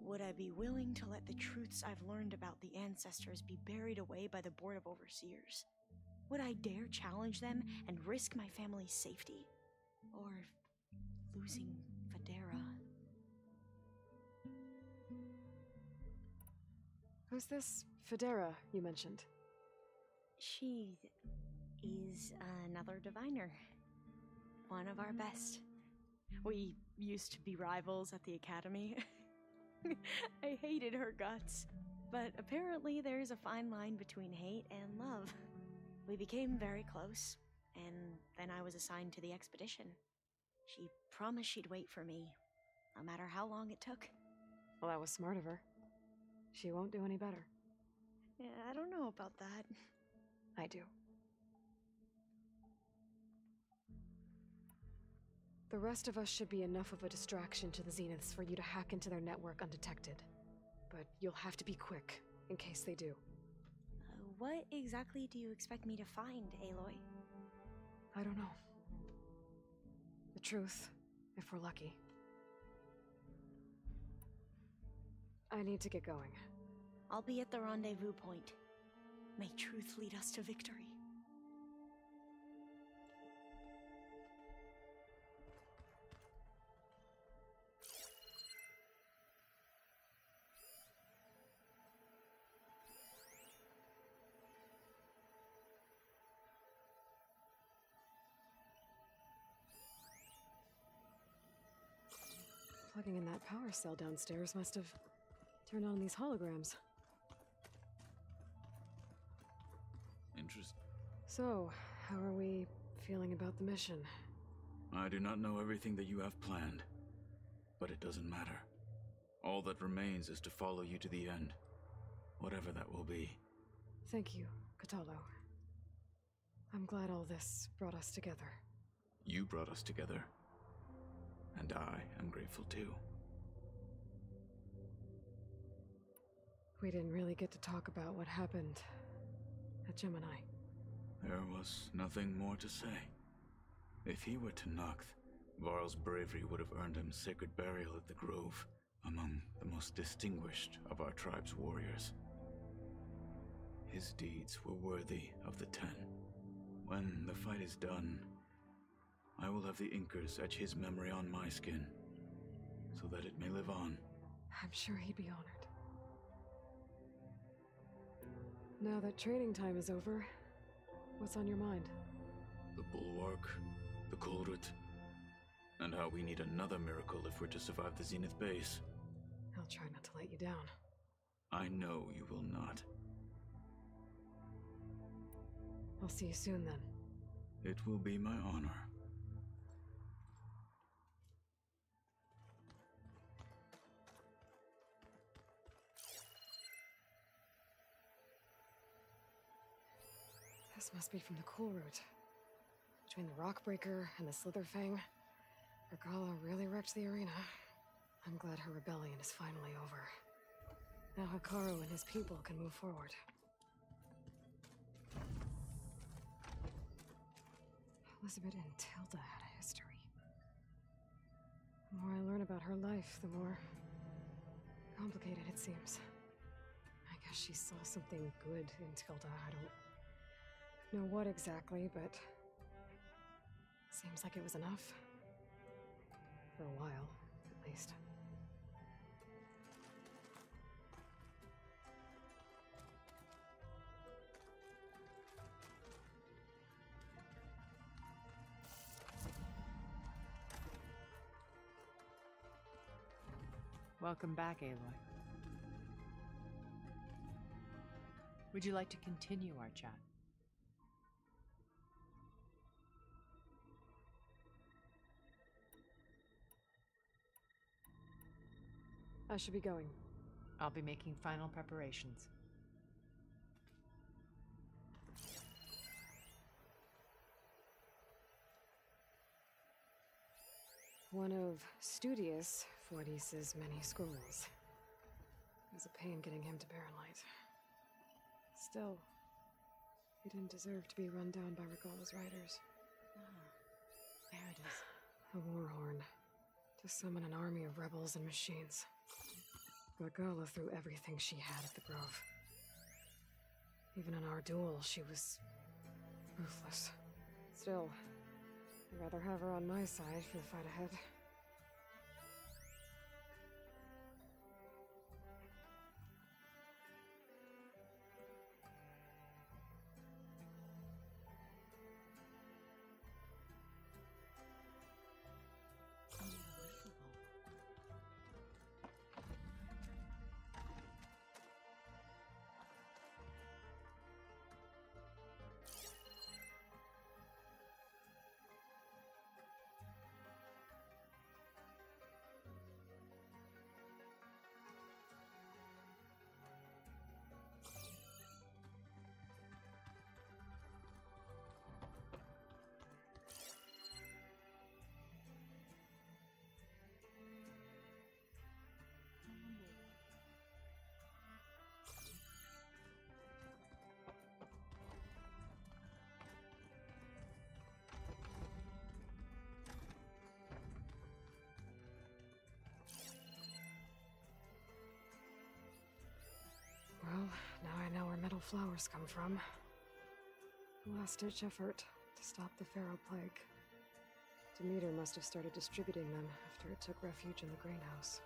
would I be willing to let the truths I've learned about the ancestors be buried away by the Board of Overseers? Would I dare challenge them and risk my family's safety? Or losing Federa? Who's this Federa you mentioned? She is another diviner. One of our best. We used to be rivals at the academy. I hated her guts. But apparently there's a fine line between hate and love. We became very close, and then I was assigned to the expedition. She promised she'd wait for me, no matter how long it took. Well, that was smart of her. She won't do any better. Yeah, I don't know about that. I do. The rest of us should be enough of a distraction to the Zeniths for you to hack into their network undetected. But you'll have to be quick, in case they do. What exactly do you expect me to find, Aloy? I don't know. The truth, if we're lucky. I need to get going. I'll be at the rendezvous point. May truth lead us to victory. Plugging in that power cell downstairs must have turned on these holograms. Interesting. So, how are we feeling about the mission? I do not know everything that you have planned, but it doesn't matter. All that remains is to follow you to the end, whatever that will be. Thank you, Katalo. I'm glad all this brought us together. You brought us together, and I am grateful too. We didn't really get to talk about what happened at Gemini. There was nothing more to say. If he were to Noct, Varl's bravery would have earned him sacred burial at the Grove, among the most distinguished of our tribe's warriors. His deeds were worthy of the 10. When the fight is done, I will have the Inkers etch his memory on my skin, so that it may live on. I'm sure he'd be honored. Now that training time is over, what's on your mind? The Bulwark, the Kulrut, and how we need another miracle if we're to survive the Zenith base. I'll try not to let you down. I know you will not. I'll see you soon then. It will be my honor. This must be from the Cool Route. Between the Rockbreaker and the Slitherfang, Regala really wrecked the arena. I'm glad her rebellion is finally over. Now Hikaru and his people can move forward. Elizabeth and Tilda had a history. The more I learn about her life, the more complicated it seems. I guess she saw something good in Tilda. I don't know what exactly, but seems like it was enough. For a while, at least. Welcome back, Aloy. Would you like to continue our chat? I should be going. I'll be making final preparations. One of Studious Fortis's many scrolls. It was a pain getting him to Barrenlight. Still, he didn't deserve to be run down by Regala's riders. There it is. A war horn. To summon an army of rebels and machines. Regala threw everything she had at the Grove. Even in our duel, she was ruthless. Still, I'd rather have her on my side for the fight ahead. Well, now I know where metal flowers come from. A last-ditch effort to stop the Pharaoh Plague. Demeter must have started distributing them after it took refuge in the greenhouse.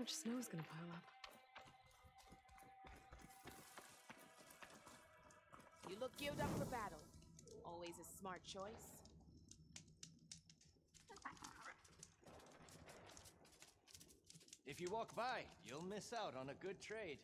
much snow's gonna pile up. You look geared up for battle. Always a smart choice. If you walk by, you'll miss out on a good trade.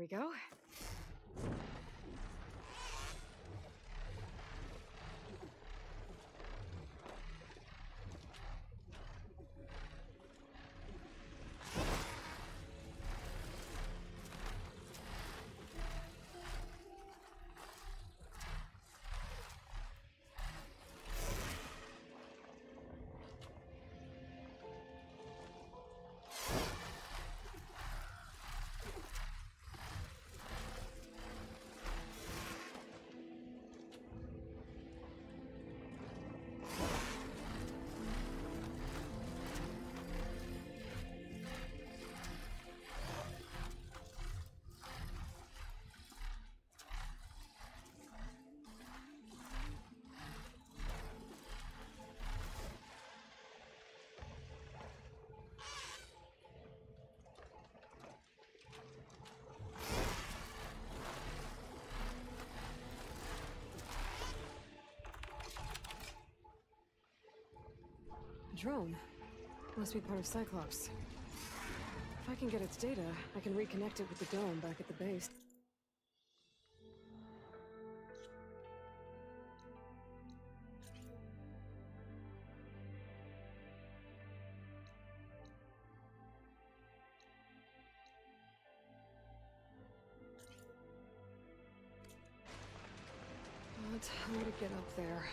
go. Drone. Must be part of Cyclops. If I can get its data, I can reconnect it with the dome back at the base. But how to get up there?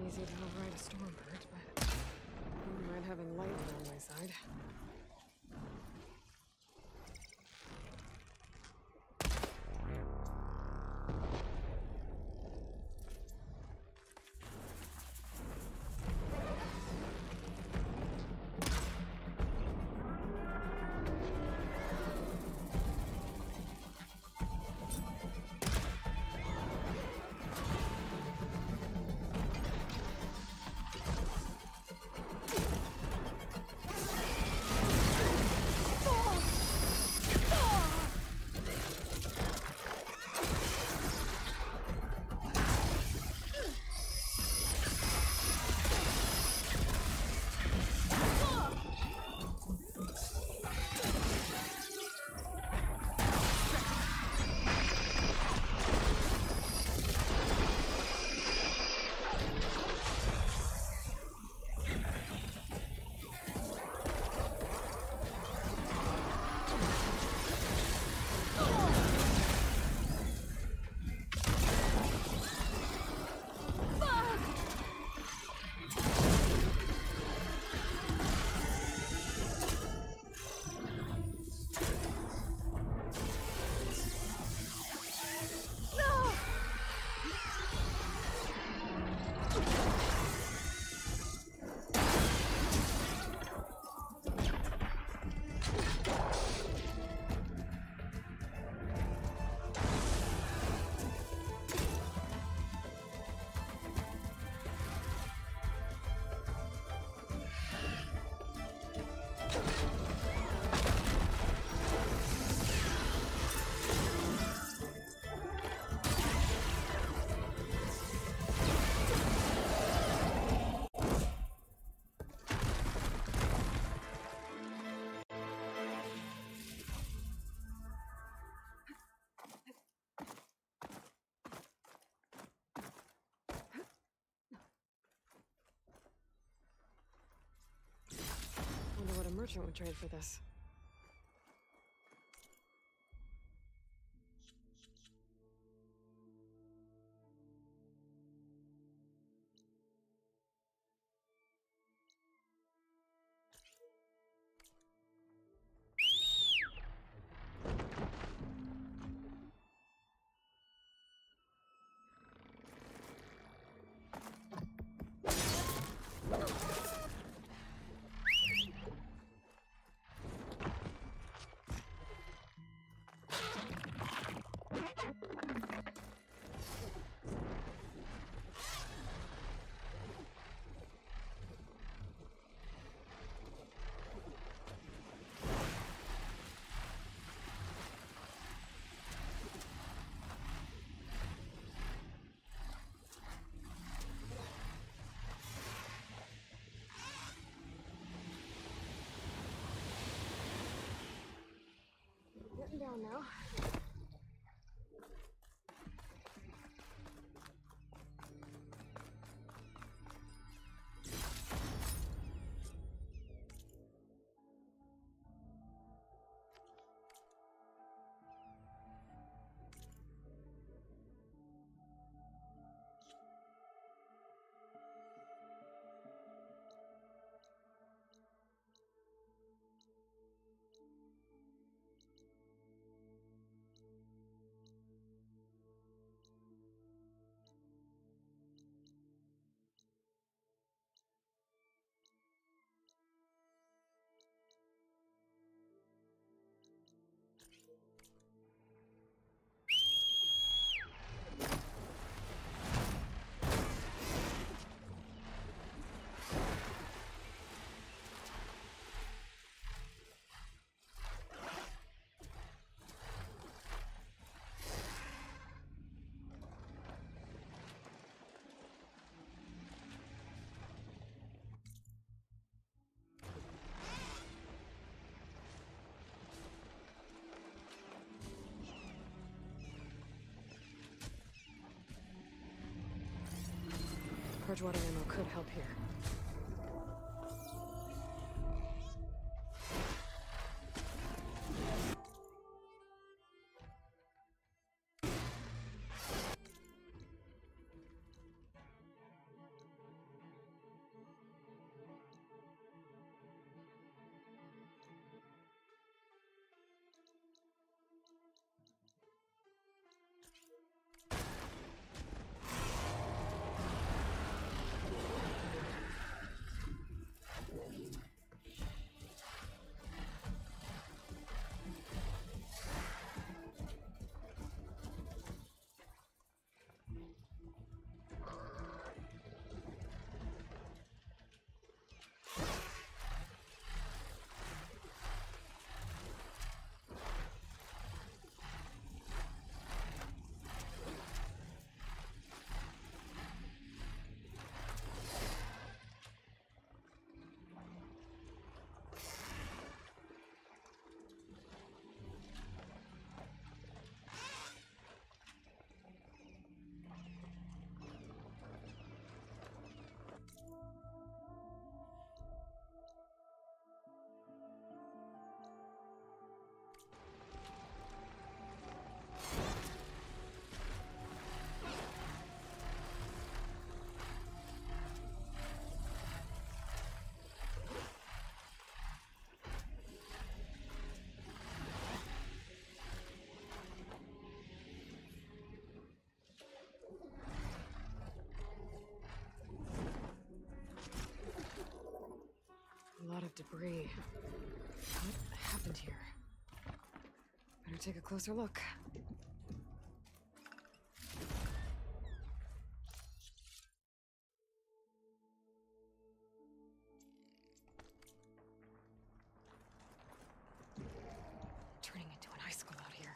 Easy to override a Stormbird, but I wouldn't mind having lightning on my side. merchant would trade for this. Getting down now. Purge water ammo could help here. A lot of debris. What happened here? Better take a closer look. Turning into an high school out here.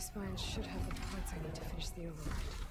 spine should have the parts I need to finish the override.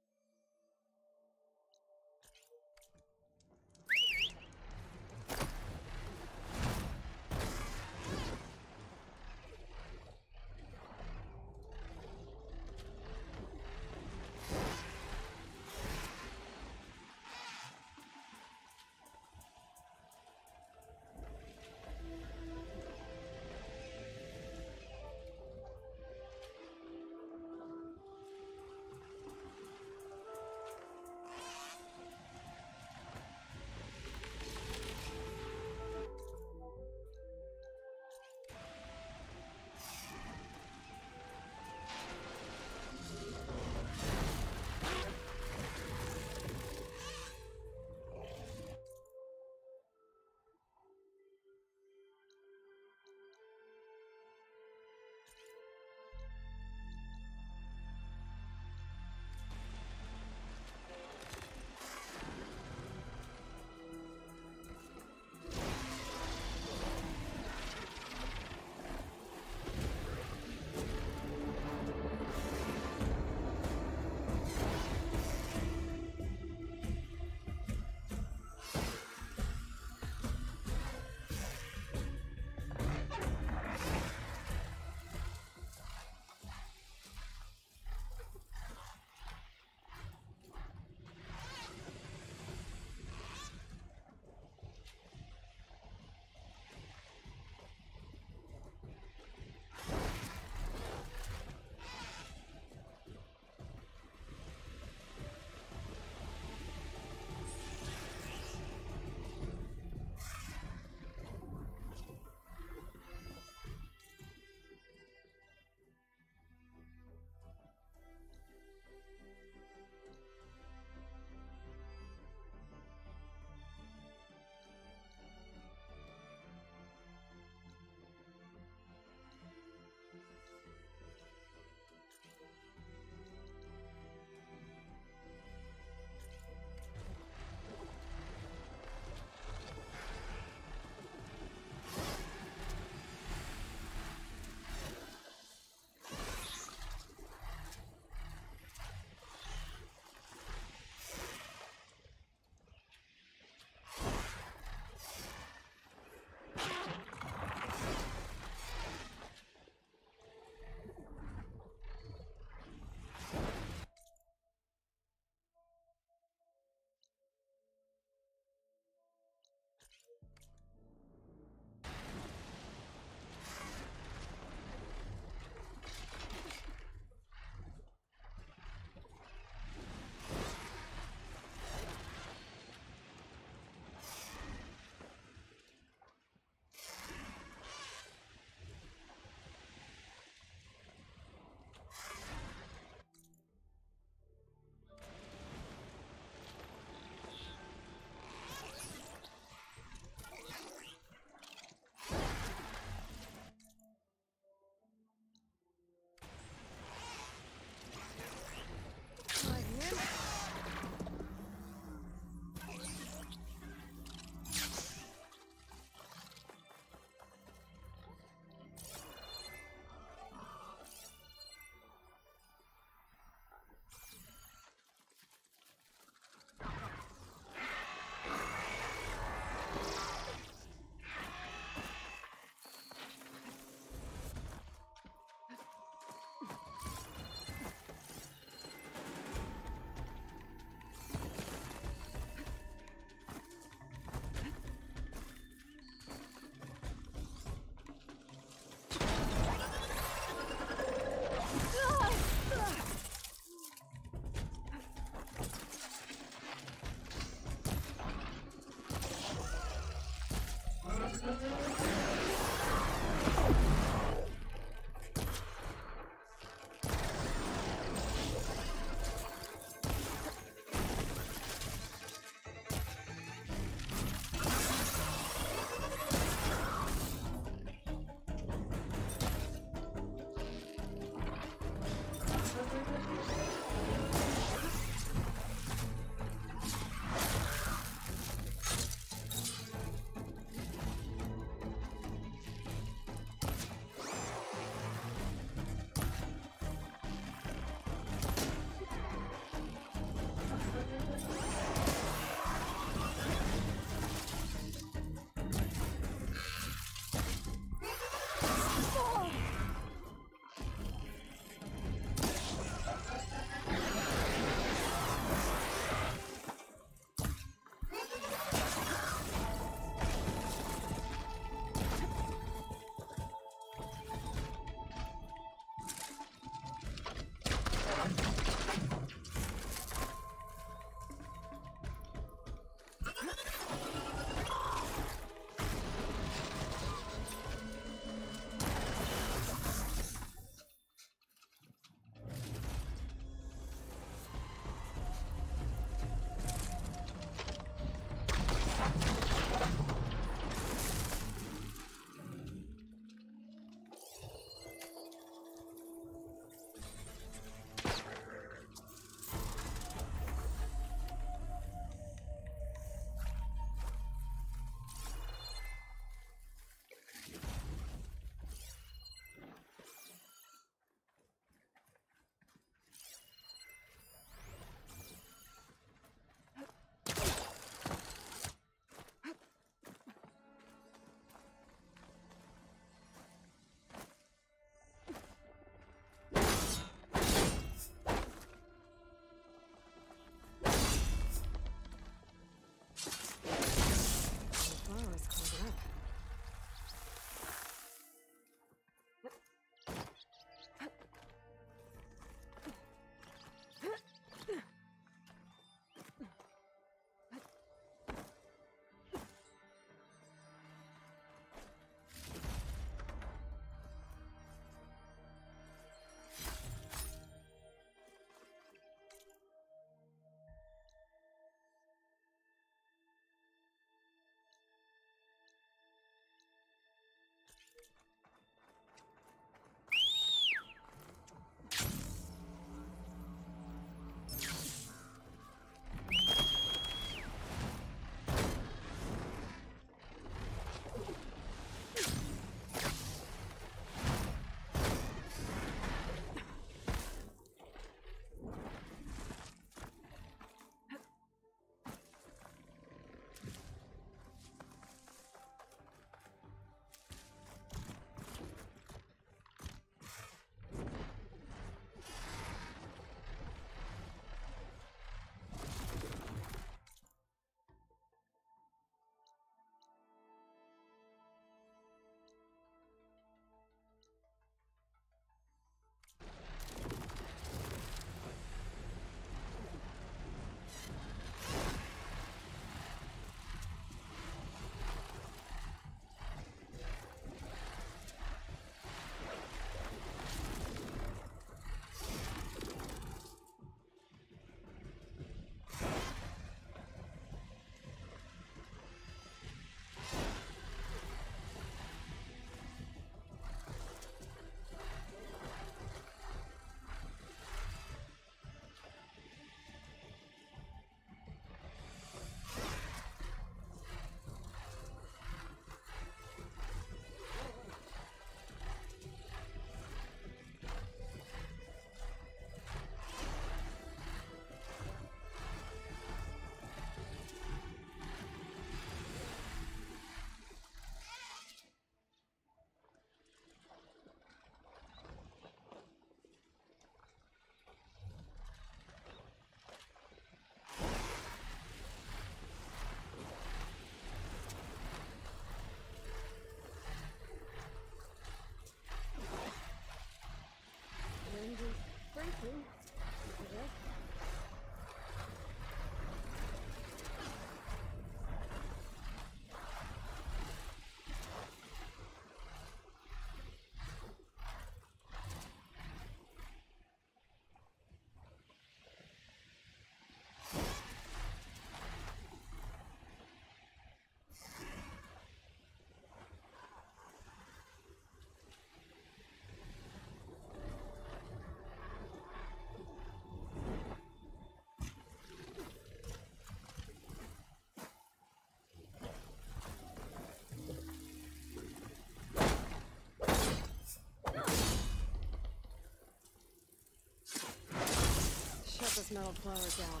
those metal flowers down.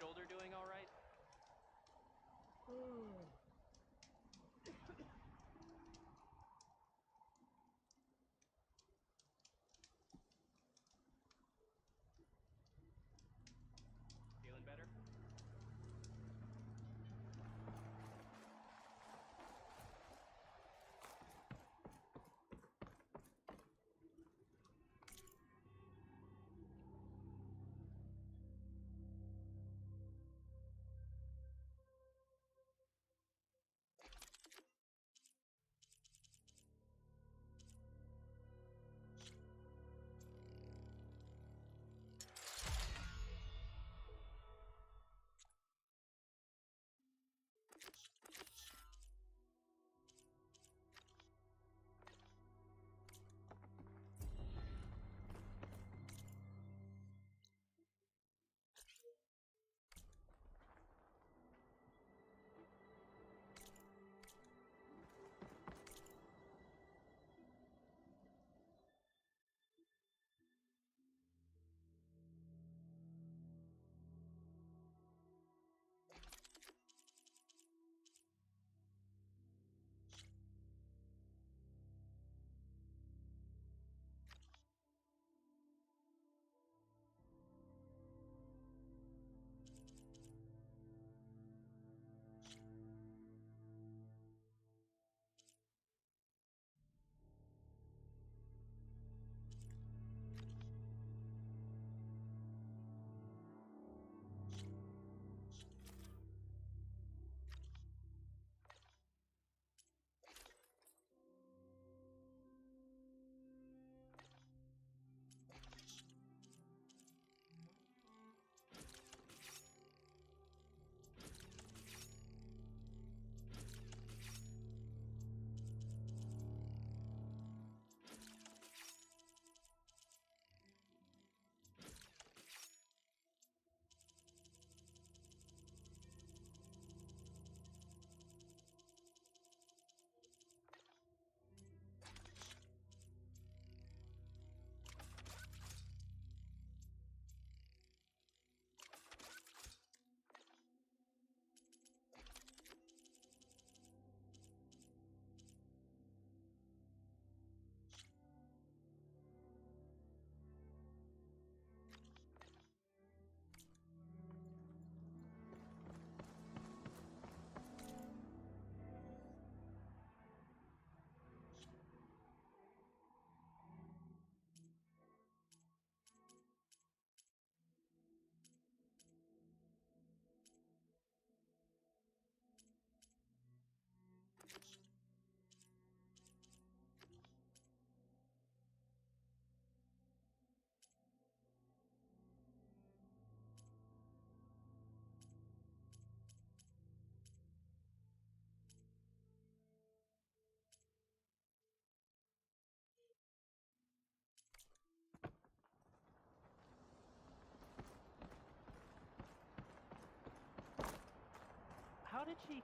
shoulder doing all right? Feeling better? How did she